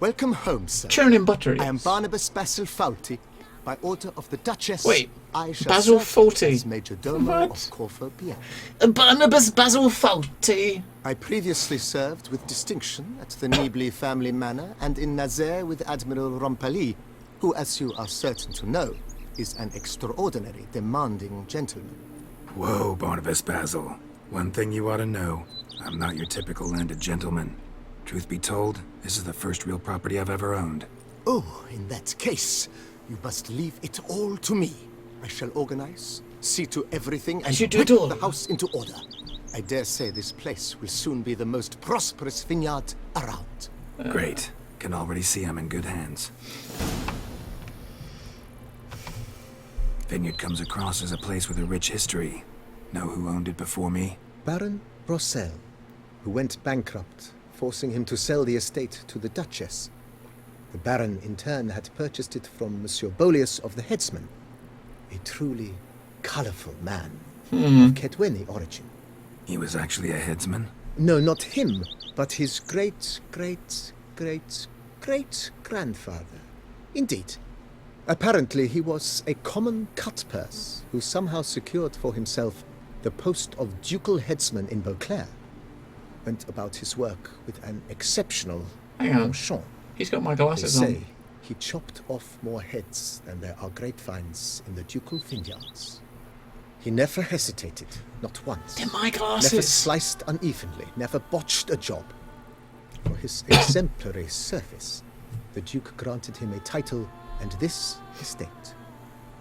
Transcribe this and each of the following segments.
Welcome home, sir. Churn and butter. I am Yes. Barnabas Basil Fawlty. By order of the Duchess, Wait, I shall Basil serve Fawlty. as Major Domo What? of Corfu Piano. Barnabas Basil Fawlty. I previously served with distinction at the Nibley family manor and in Nazaire with Admiral Rompali, who, as you are certain to know, is an extraordinary, demanding gentleman. Whoa, Barnabas Basil. One thing you ought to know. I'm not your typical landed gentleman. Truth be told, this is the first real property I've ever owned. Oh, in that case, you must leave it all to me. I shall organize, see to everything, and you do put it all. the house into order. I dare say this place will soon be the most prosperous vineyard around. Great. Can already see I'm in good hands. Vineyard comes across as a place with a rich history. Know who owned it before me? Baron Rossel, who went bankrupt, forcing him to sell the estate to the Duchess. The Baron, in turn, had purchased it from Monsieur Bolius of the Headsman, a truly colorful man of Kedweni origin. He was actually a headsman? No, not him, but his great-great-great-great-grandfather. Indeed. Apparently, he was a common cut-purse who somehow secured for himself the post of ducal headsman in Beauclair. Went about his work with an exceptional Hang on. penchant. He's got my They glasses say on. he chopped off more heads than there are grapevines in the ducal vineyards. He never hesitated, not once. They're my Never glasses. sliced unevenly, never botched a job. For his exemplary service, the Duke granted him a title and this estate.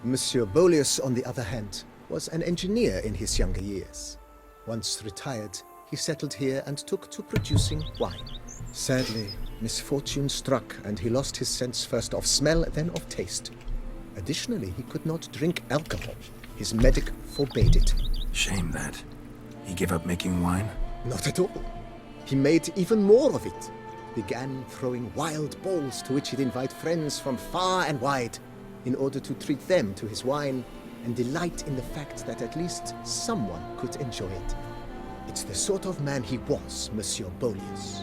Monsieur Bolius, on the other hand, was an engineer in his younger years. Once retired, he settled here and took to producing wine. Sadly, misfortune struck and he lost his sense first of smell, then of taste. Additionally, he could not drink alcohol. His medic forbade it. Shame that. He gave up making wine? Not at all. He made even more of it. Began throwing wild balls to which he'd invite friends from far and wide in order to treat them to his wine and delight in the fact that at least someone could enjoy it. It's the sort of man he was, Monsieur Bolius.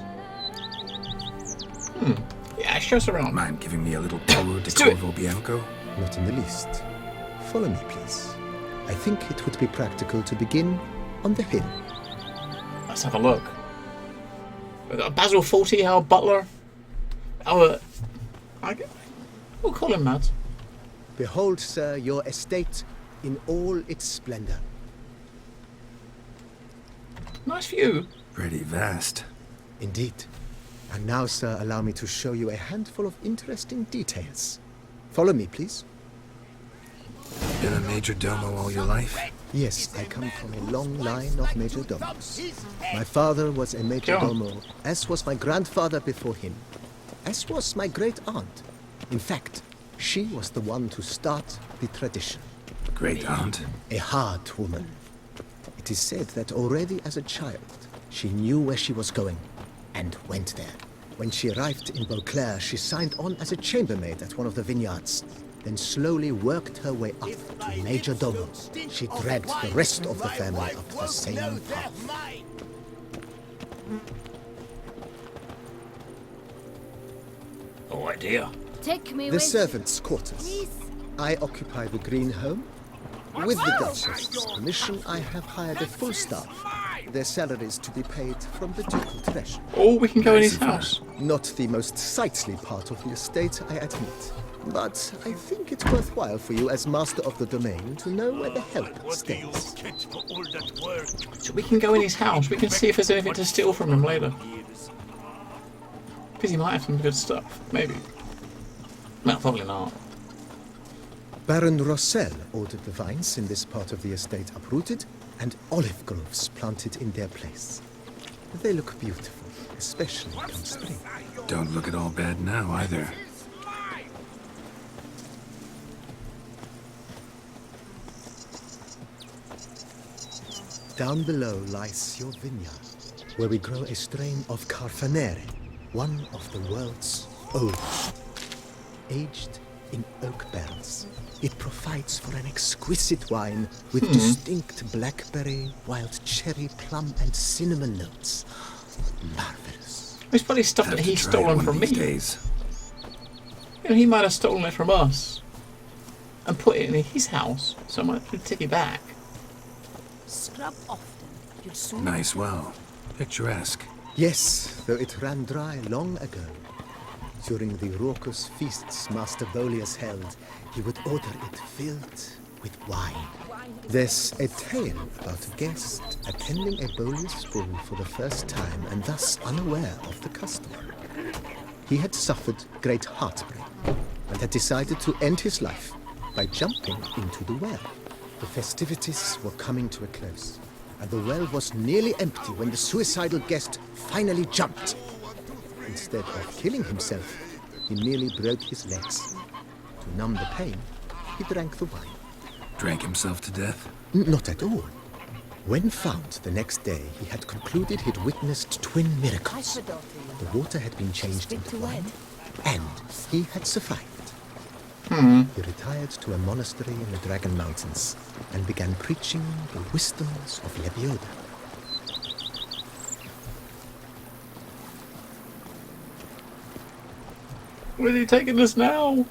Yeah, show us around. Mind giving me a little tour de do it. Corvo Bianco? Not in the least. Follow me, please. I think it would be practical to begin on the hill. Let's have a look. We've got Basil Fawlty, our butler. We'll call him that. Behold, sir, your estate in all its splendor. Nice view. Pretty vast. Indeed. And now, sir, allow me to show you a handful of interesting details. Follow me, please. Been a major domo all your life? Yes, I come from a long line of major domos. My father was a major Go on. domo, as was my grandfather before him, as was my great aunt. In fact, she was the one to start the tradition. Great aunt. A hard woman. It is said that already as a child, she knew where she was going and went there. When she arrived in Beauclair, she signed on as a chambermaid at one of the vineyards, then slowly worked her way up to major domo. She dragged the rest of the family up the same path. Oh, dear. Take me The with servants' quarters. Please. I occupy the green home. With the Duchess's permission, I have hired a full staff. Their salaries to be paid from the ducal treasure. Oh, we can go in his Nice of her. house. Not the most sightly part of the estate, I admit. But I think it's worthwhile for you as master of the domain to know where the help stays. So we can go in his house. We can see if there's anything to steal from him later. Because he might have some good stuff. Maybe. No, probably not. Baron Rossel ordered the vines in this part of the estate uprooted and olive groves planted in their place. They look beautiful, especially come spring. Don't look at all bad now either. Down below lies your vineyard, where we grow a strain of Carfanere, one of the world's oldest. Aged in oak barrels, it provides for an exquisite wine with distinct blackberry, wild cherry, plum, and cinnamon notes. Marvelous. It's probably stuff that Have to he's try it stolen one from of me. these days. You know, he might have stolen it from us and put it in his house. So I might take it back. Scrub often. You'll soon. Nice well. Picturesque. Yes, though it ran dry long ago. During the raucous feasts Master Bolius held, he would order it filled with wine. There's a tale about a guest attending a Bolius ball for the first time and thus unaware of the custom. He had suffered great heartbreak and had decided to end his life by jumping into the well. The festivities were coming to a close, and the well was nearly empty when the suicidal guest finally jumped. Instead of killing himself, he nearly broke his legs. To numb the pain, he drank the wine. Drank himself to death? Not at all. When found the next day, he had concluded he'd witnessed twin miracles. The water had been changed into wine, and he had survived. He retired to a monastery in the Dragon Mountains and began preaching the wisdoms of Lebioda. Where are you taking us now?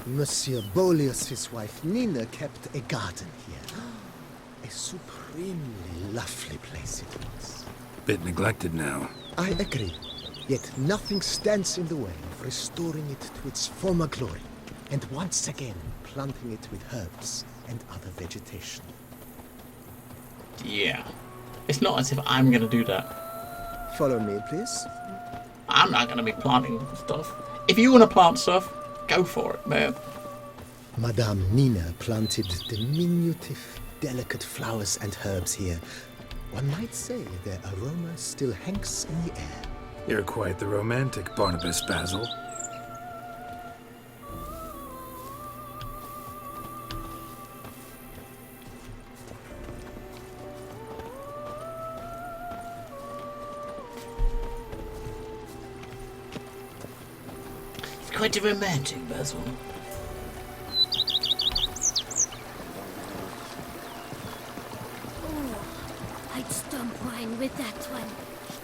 Monsieur Bolius, his wife Nina, kept a garden here. A supremely lovely place it was. Bit neglected now. I agree. Yet nothing stands in the way of restoring it to its former glory, and once again planting it with herbs and other vegetation. Yeah. It's not as if I'm going to do that. Follow me, please. I'm not going to be planting stuff. If you want to plant stuff, go for it, man. Madame Nina planted diminutive, delicate flowers and herbs here. One might say their aroma still hangs in the air. You're quite the romantic, Barnabas Basil. Quite a romantic, Basil. Oh, I'd stump wine with that one.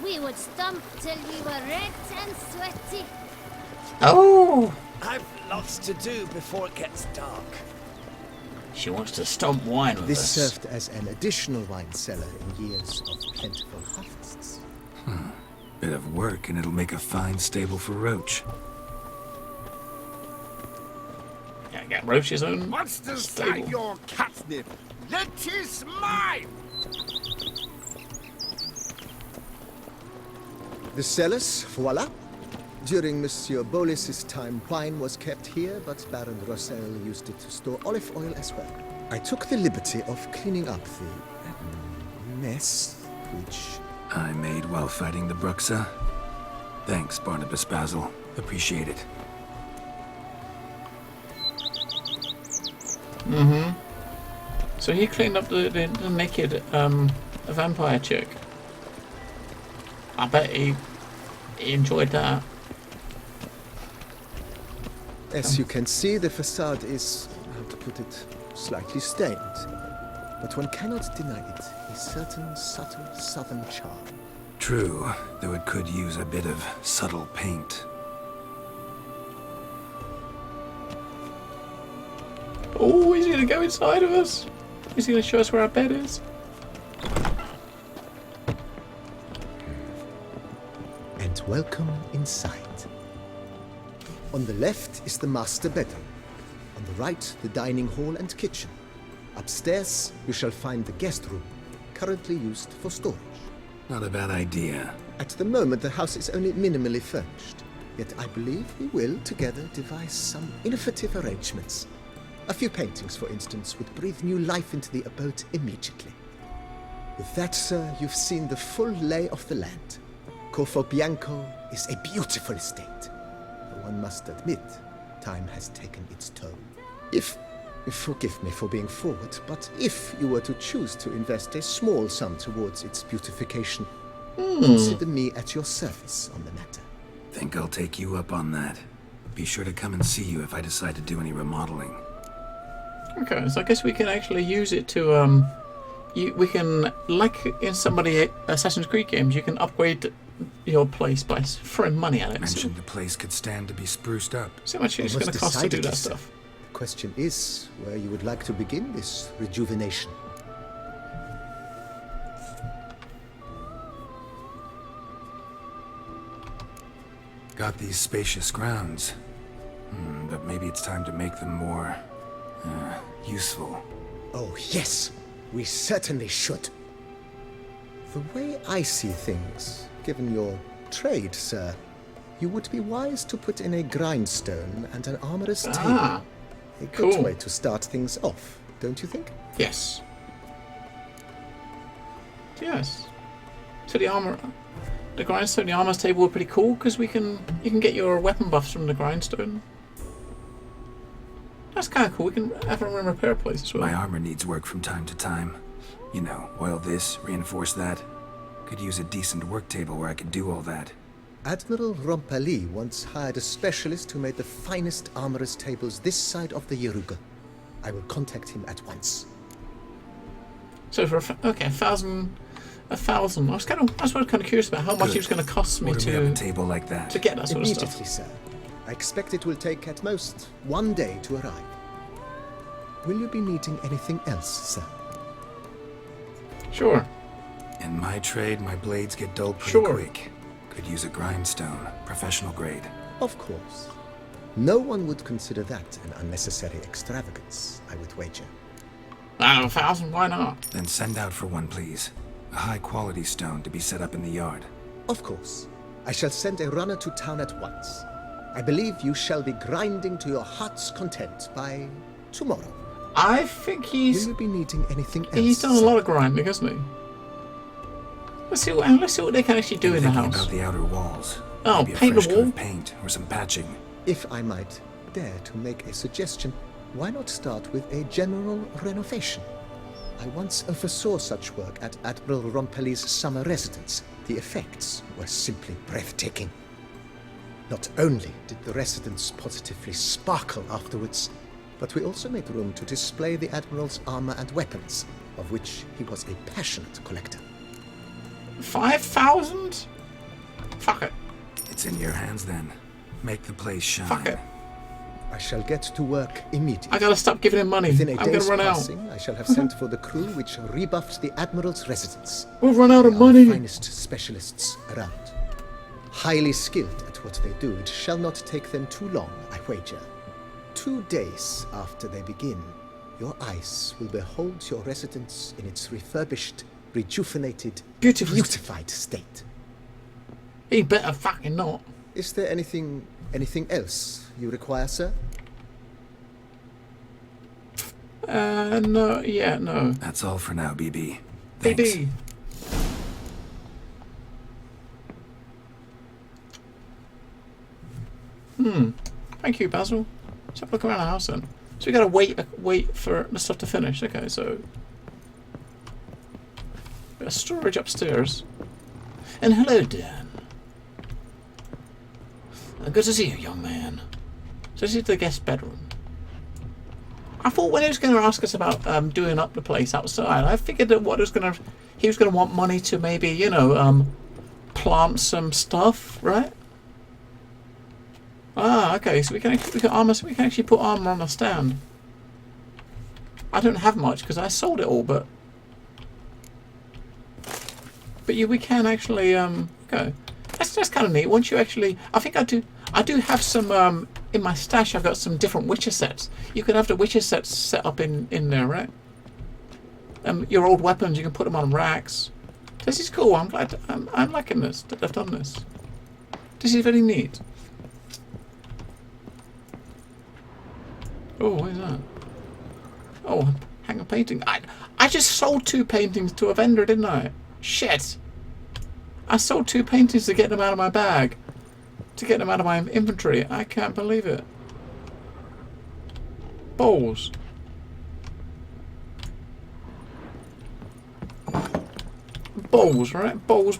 We would stump till we were red and sweaty. Oh! I've lots to do before it gets dark. She wants to stomp wine with This us. served as an additional wine cellar in years of plentiful harvests. Bit of work and it'll make a fine stable for Roach. Yeah, get Roach's own Monsters stable. like your catnip. It is mine! The cellars, voila. During Monsieur Bolis's time, wine was kept here, but Baron Rossel used it to store olive oil as well. I took the liberty of cleaning up the mess, which... I made while fighting the Bruxa. Thanks, Barnabas Basil. Appreciate it. So he cleaned up the naked vampire chick. I bet he enjoyed that. As you can see, the facade is, how to put it, slightly stained. But one cannot deny it a certain subtle southern charm. True, though it could use a bit of subtle paint. Oh, he's gonna go inside of us. He's gonna show us where our bed is. And welcome inside. On the left is the master bedroom. On the right, the dining hall and kitchen. Upstairs, you shall find the guest room, currently used for storage. Not a bad idea. At the moment, the house is only minimally furnished. Yet I believe we will, together, devise some innovative arrangements. A few paintings, for instance, would breathe new life into the abode immediately. With that, sir, you've seen the full lay of the land. Corvo Bianco is a beautiful estate. But one must admit, time has taken its toll. Forgive me for being forward, but if you were to choose to invest a small sum towards its beautification, consider me at your service on the matter. Think I'll take you up on that. Be sure to come and see you if I decide to do any remodeling. Okay, so I guess we can actually use it to we can, like in some of the Assassin's Creed games, you can upgrade your place by throwing money at it. Mentioned the place could stand to be spruced up. So much it's going to Almost cost to do decidedly, that sir. stuff. The question is where you would like to begin this rejuvenation. Got these spacious grounds. But maybe it's time to make them more... useful. Oh, yes, we certainly should. The way I see things, given your trade, sir, you would be wise to put in a grindstone and an armorer's table. Ah, A good cool. way to start things off, don't you think? yes. Yes. So the grindstone, the armor's table were pretty cool because you can get your weapon buffs from the grindstone. That's kind of cool. We can have a repair place as well. My armor needs work from time to time. You know, oil this, reinforce that. Could use a decent work table where I could do all that. Admiral Rompali once hired a specialist who made the finest armorer's tables this side of the Yaruga. I will contact him at once. So for okay, 1,000. I was kind of curious about how much Good. it was going to cost me Order me up a to table like that. get that sort of stuff. Immediately, sir. I expect it will take at most 1 day to arrive. Will you be needing anything else, sir? Sure. In my trade, my blades get dull pretty Sure. quick. Could use a grindstone, professional grade. Of course. No one would consider that an unnecessary extravagance, I would wager. 1,000, why not? Then send out for one, please. A high-quality stone to be set up in the yard. Of course. I shall send a runner to town at once. I believe you shall be grinding to your heart's content by tomorrow. I think Will he's you be needing anything else? done a sir? lot of grinding, hasn't he? Let's see what they can actually do in the Thinking house. about the outer walls. Oh, Maybe a paint the fresh coat wall? of paint or some patching. If I might dare to make a suggestion, why not start with a general renovation? I once oversaw such work at Admiral Rompeli's summer residence. The effects were simply breathtaking. Not only did the residence positively sparkle afterwards, but we also made room to display the Admiral's armor and weapons, of which he was a passionate collector. 5,000? Fuck it. It's in your hands then. Make the place shine. Fuck it. I shall get to work immediately. I gotta stop giving him money. Within a I'm gonna day's run out. passing, I shall have sent for the crew which rebuffed the Admiral's residence. We'll run out They of are money. the finest specialists around. Highly skilled at what they do, it shall not take them too long, I wager. 2 days after they begin, your eyes will behold your residence in its refurbished, rejuvenated, Beautiful. beautified state. He better fucking not. Is there anything else you require, sir? No, yeah, no. That's all for now, BB. Thanks. BB. Thank you, Basil. Let's have a look around the house then. So we gotta wait for the stuff to finish. Okay, so bit of storage upstairs. And hello, Dan. Good to see you, young man. So this is the guest bedroom. I thought when he was going to ask us about doing up the place outside, I figured that he was going to want money to maybe, you know, plant some stuff, right? Ah, okay. So we can actually put armor on a stand. I don't have much because I sold it all, but we can actually go. That's kind of neat. Once you actually, I think I do have some in my stash. I've got some different Witcher sets. You can have the Witcher sets set up in there, right? Your old weapons, you can put them on racks. This is cool. I'm glad. I'm liking this. That I've done this. This is very neat. Oh, what is that? Oh, hang a painting. I just sold 2 paintings to a vendor, didn't I? Shit. I sold 2 paintings to get them out of my bag. To get them out of my inventory. I can't believe it. Bowls. Bowls, right? Bowls.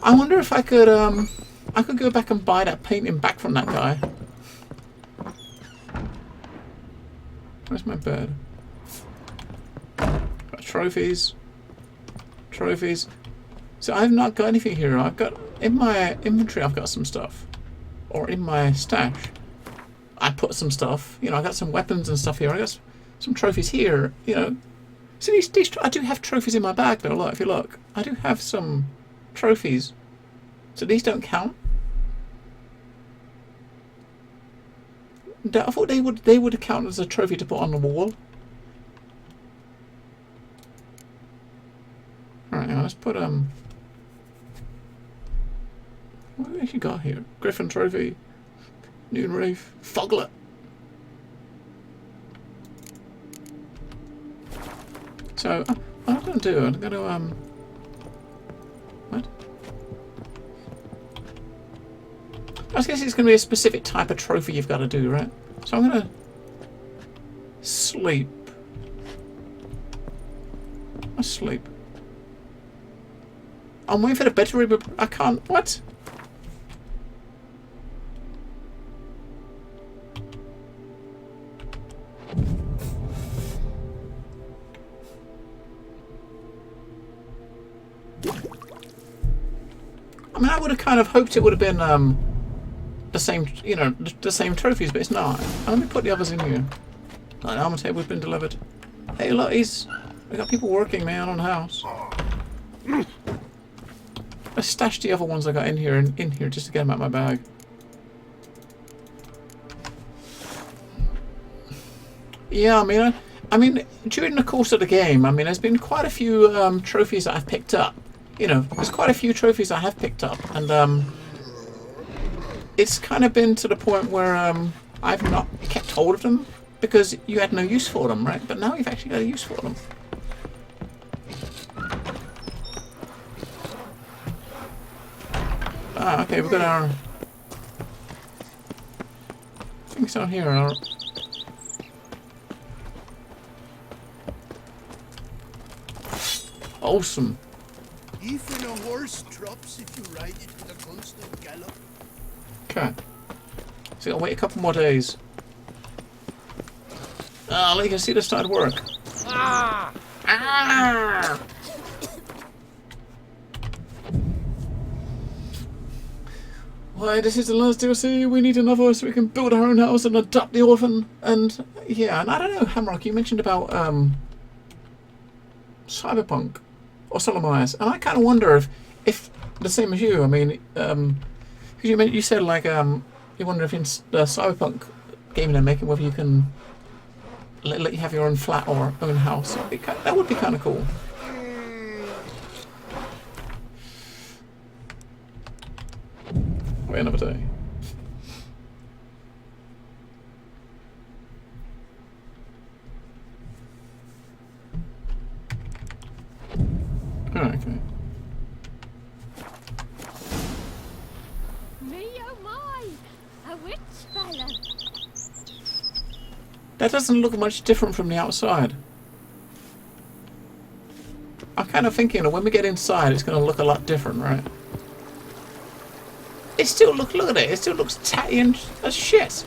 I wonder if I could go back and buy that painting back from that guy. Where's my bed? Got trophies. Trophies. So I've not got anything here. I've got in my inventory. I've got some stuff, or in my stash, I put some stuff. You know, I got some weapons and stuff here. I got some trophies here. You know, so these I do have trophies in my bag though. Look, if you look, I do have some trophies. So these don't count. I thought they would count as a trophy to put on the wall. All right, now let's put what have we actually got here? Griffin Trophy, Noon Reef, Foglet. So what I'm gonna do, I'm gonna what? I guess it's gonna be a specific type of trophy you've got to do, right? So I'm gonna sleep. Asleep. I'm waiting for the bed to reboot. I can't. What? I mean, I would have kind of hoped it would have been the same, you know, the same trophies, but it's not. Let me put the others in here. An armor table has been delivered. Hey, look, we got people working, man, on the house. I stashed the other ones I got in here just to get them out of my bag. Yeah, I mean, during the course of the game, I mean, there's been quite a few trophies that I've picked up. You know, there's quite a few trophies I have picked up, and it's kind of been to the point where I've not kept hold of them because you had no use for them, right? But now you've actually got a use for them. Ah, okay, we've got our things down here. Awesome. Even a horse drops if you ride it with a constant gallop. Okay. So I'll wait a couple more days. Ah, you can see this started work. Ah! Ah! Why, this is the last DLC. We need another so we can build our own house and adopt the orphan. And yeah, and I don't know, Hamrock, you mentioned about Cyberpunk or Solomon, and I kind of wonder if the same as you. I mean, because you said like you wonder if in the Cyberpunk game they're making whether you can let you have your own flat or own house. That would be kind of cool. Wait another day. Oh, okay. Me oh my! A witch fella! That doesn't look much different from the outside. I'm kind of thinking that when we get inside it's going to look a lot different, right? It still look at it, it still looks tatty and as shit.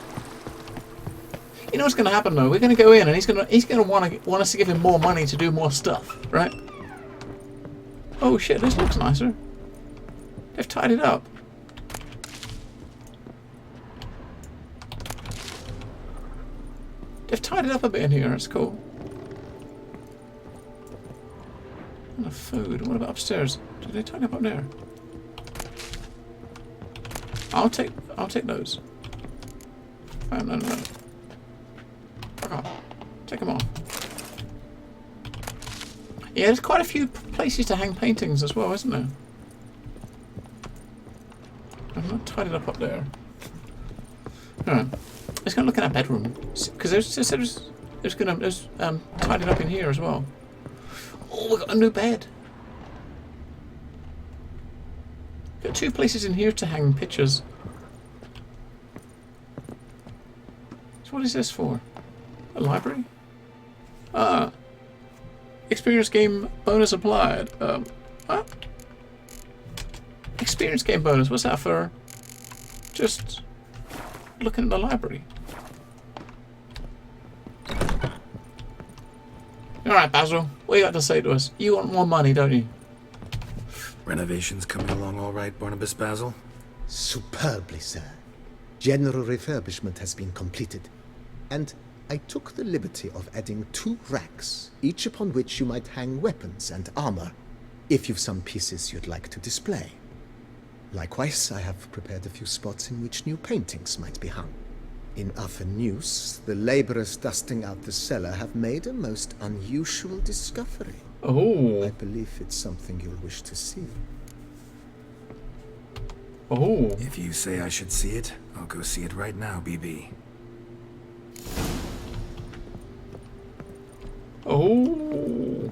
You know what's going to happen though? We're going to go in and he's going to want us to give him more money to do more stuff, right? Oh shit, this looks nicer. They've tied it up. They've tied it up a bit in here, that's cool. And the food, what about upstairs? Did they tie it up there? I'll take those. Oh, no. Fuck off. Take them off. Yeah, there's quite a few places to hang paintings as well, isn't there? I've not tied it up there. Alright. Let's go look at our bedroom. Because there's tied it up in here as well. Oh, we've got a new bed. Got two places in here to hang pictures. So what is this for? A library? Experience game bonus applied. What? Experience game bonus. What's that for? Just looking at the library. Alright, Basil. What you got to say to us? You want more money, don't you? Renovations coming along all right, Barnabas Basil? Superbly, sir. General refurbishment has been completed, and I took the liberty of adding 2 racks, each upon which you might hang weapons and armor, if you've some pieces you'd like to display. Likewise, I have prepared a few spots in which new paintings might be hung. In other news, the laborers dusting out the cellar have made a most unusual discovery. Oh. I believe it's something you'll wish to see. Oh. If you say I should see it, I'll go see it right now, BB. Oh.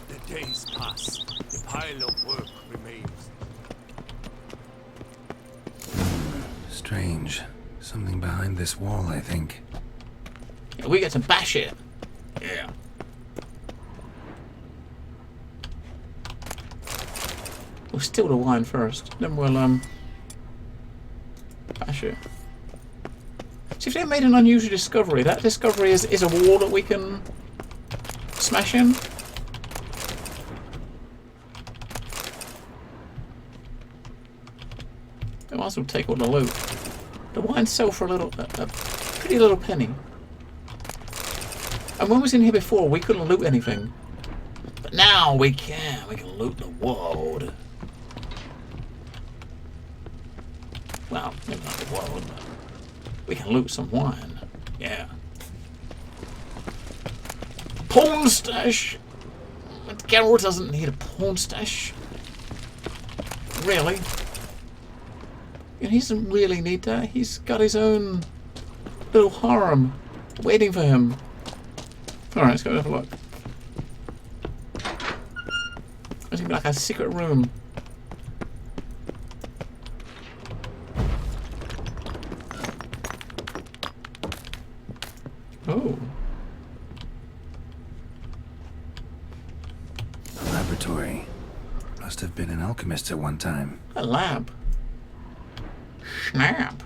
The days pass. The pile of work remains. Strange. Something behind this wall, I think. Yeah, we get to bash it. Yeah. We'll steal the wine first, then we'll bash it. See, if they made an unusual discovery, that discovery is a wall that we can smash in. They might as well take all the loot. The wine sell for a pretty little penny. And when we was in here before, we couldn't loot anything. But now we can. We can loot the world. Well, maybe not the world, but we can loot some wine. Yeah. Porn stash! But Geralt doesn't need a porn stash. Really? And he doesn't really need that. He's got his own little harem waiting for him. Alright, let's go have a look. It's gonna be like a secret room. Oh. A laboratory. Must have been an alchemist at one time. A lab. Snap.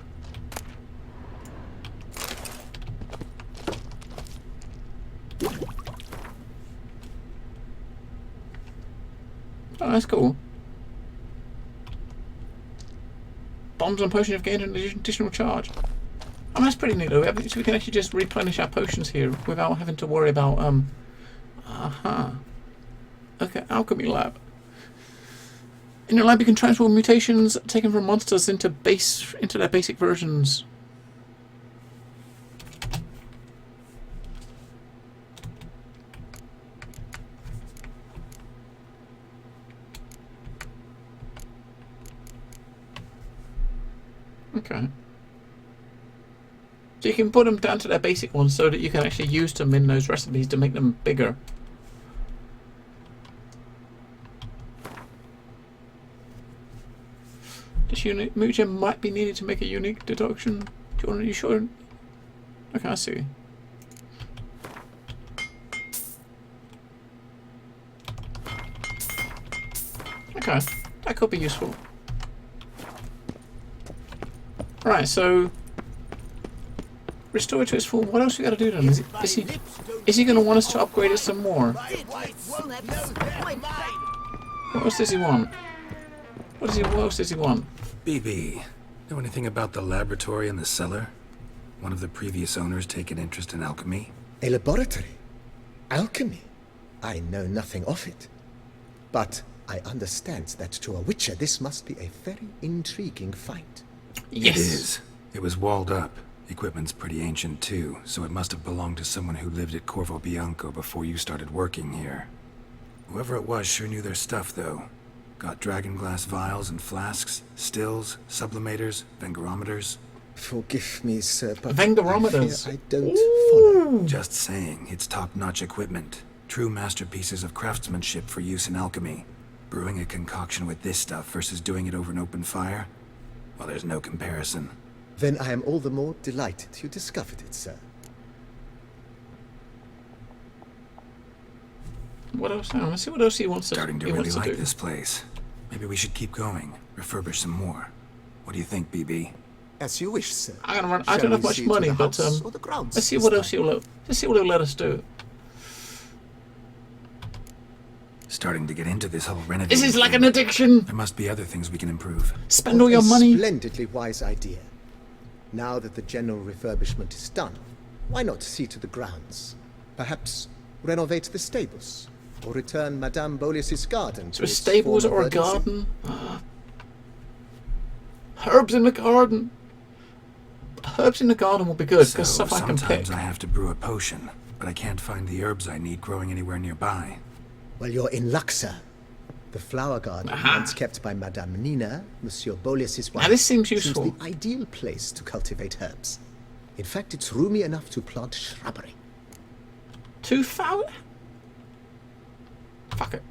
Oh, that's cool. Bombs and potions have gained an additional charge. I mean, that's pretty neat though. So we can actually just replenish our potions here without having to worry about, Okay, alchemy lab. In your lab you can transform mutations taken from monsters into their basic versions. Okay. So you can put them down to their basic ones so that you can actually use them in those recipes to make them bigger. This unique mutagen might be needed to make a unique deduction. Are you sure? Okay, I see. Okay, that could be useful. Right, so restore it to its full. What else we got to do then? Is he going to want us to upgrade it some more? What else does he want? What else does he want? BB, know anything about the laboratory in the cellar? One of the previous owners take an interest in alchemy? A laboratory? Alchemy? I know nothing of it. But I understand that to a witcher this must be a very intriguing find. Yes. It is. It was walled up. Equipment's pretty ancient too, so it must have belonged to someone who lived at Corvo Bianco before you started working here. Whoever it was sure knew their stuff though. Got dragonglass vials and flasks, stills, sublimators, vengerometers. Forgive me, sir, but Vengerometers. I don't follow. Just saying, it's top-notch equipment. True masterpieces of craftsmanship for use in alchemy. Brewing a concoction with this stuff versus doing it over an open fire? Well, there's no comparison. Then I am all the more delighted you discovered it, sir. What else? Let's see what else he wants to do. Starting to really like this place. Maybe we should keep going, refurbish some more. What do you think, BB? As you wish, sir. I'm gonna run. I Shall don't have we much see to money, the but house or the grounds let's see this what else time? let's see what he'll let us do. Starting to get into this whole renovating This is like thing. an addiction. There must be other things we can improve. Spend all your A money. splendidly wise idea. Now that the general refurbishment is done, why not see to the grounds? Perhaps renovate the stables, or return Madame Bolius's garden So to a its stables former or a verdancy. garden? Herbs in the garden. Herbs in the garden will be good So because stuff I can pick. sometimes I have to brew a potion, but I can't find the herbs I need growing anywhere nearby. Well, you're in luck, sir. The flower garden, once kept by Madame Nina, Monsieur Bolius's wife, this seems useful. the ideal place to cultivate herbs. In fact, it's roomy enough to plant shrubbery. 2,000? Fuck it.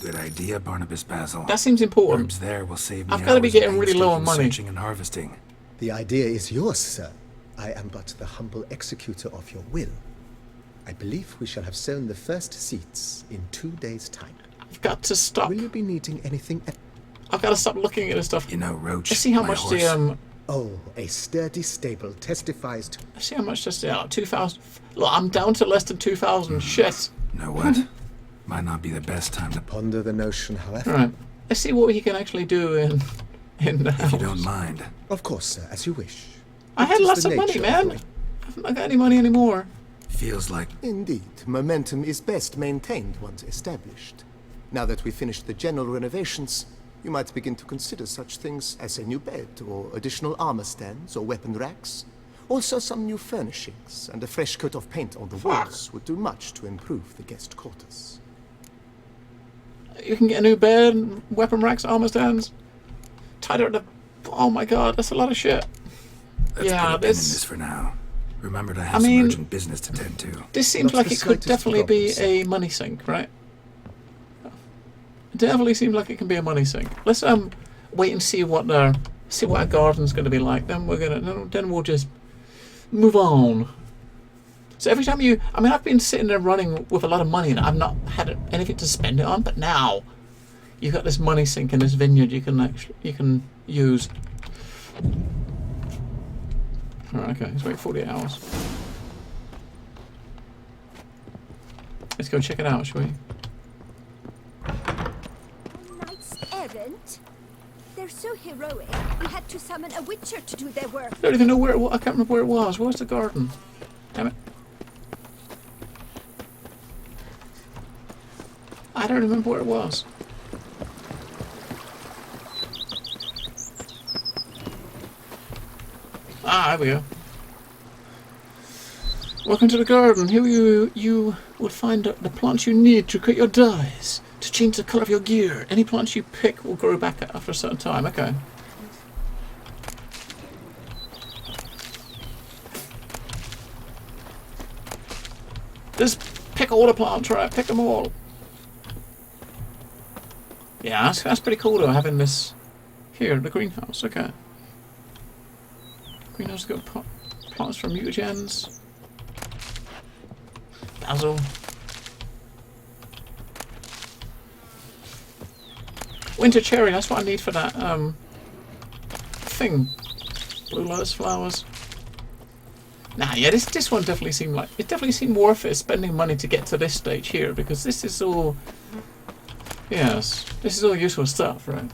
Good idea, Barnabas Basil. That seems important. Herbs there will save me I've gotta be hours of getting really low on painstaking money. searching and harvesting. The idea is yours, sir. I am but the humble executor of your will. I believe we shall have sown the first seeds in 2 days' time. I've got to stop. Will you be needing anything? I've got to stop looking at this stuff. You know, Roach, Let's see how my much horse, the Oh, a sturdy stable testifies to... let's see how much this like 2,000. Look, I'm down to less than 2,000. Shit. Know what? Might not be the best time to... Ponder the notion, however. All right. Let's see what he can actually do in the If house. you don't mind. Of course, sir, as you wish. I had It is lots the of money, nature of man. the way. I haven't got any money anymore. Feels like... Indeed, momentum is best maintained once established. Now that we've finished the general renovations, you might begin to consider such things as a new bed, or additional armor stands, or weapon racks. Also, some new furnishings and a fresh coat of paint on the walls would do much to improve the guest quarters. You can get a new bed, weapon racks, armor stands. Tighter at the... Oh my god, that's a lot of shit. Let's Yeah, put a pin in this- this for now. Remember to have I some mean- urgent business to tend to. This seems Not like the it could slightest definitely be problem, sir. a money sink, right? It definitely seems like it can be a money sink. Let's wait and see what our garden's going to be like. Then we'll just move on. So every time I've been sitting there running with a lot of money and I've not had anything to spend it on, but now you've got this money sink in this vineyard you can use. Alright, okay, let's wait 48 hours. Let's go check it out, shall we? Knight's errant? They're so heroic, we had to summon a witcher to do their work. I don't even know where it was. I can't remember where it was. Where's the garden? Damn it. I don't remember where it was. Ah, there we go. Welcome to the garden. Here you will find the plants you need to create your dyes, to change the colour of your gear. Any plants you pick will grow back after a certain time. Okay. Just pick all the plants, right? Pick them all. Yeah, that's pretty cool though, having this here, the greenhouse. Okay. Greenhouse got plants from mutagens. Basil. Winter cherry, that's what I need for that thing. Blue lotus flowers. Nah, yeah, this one definitely seemed worth it spending money to get to this stage here, because this is all, yes, this is all useful stuff, right?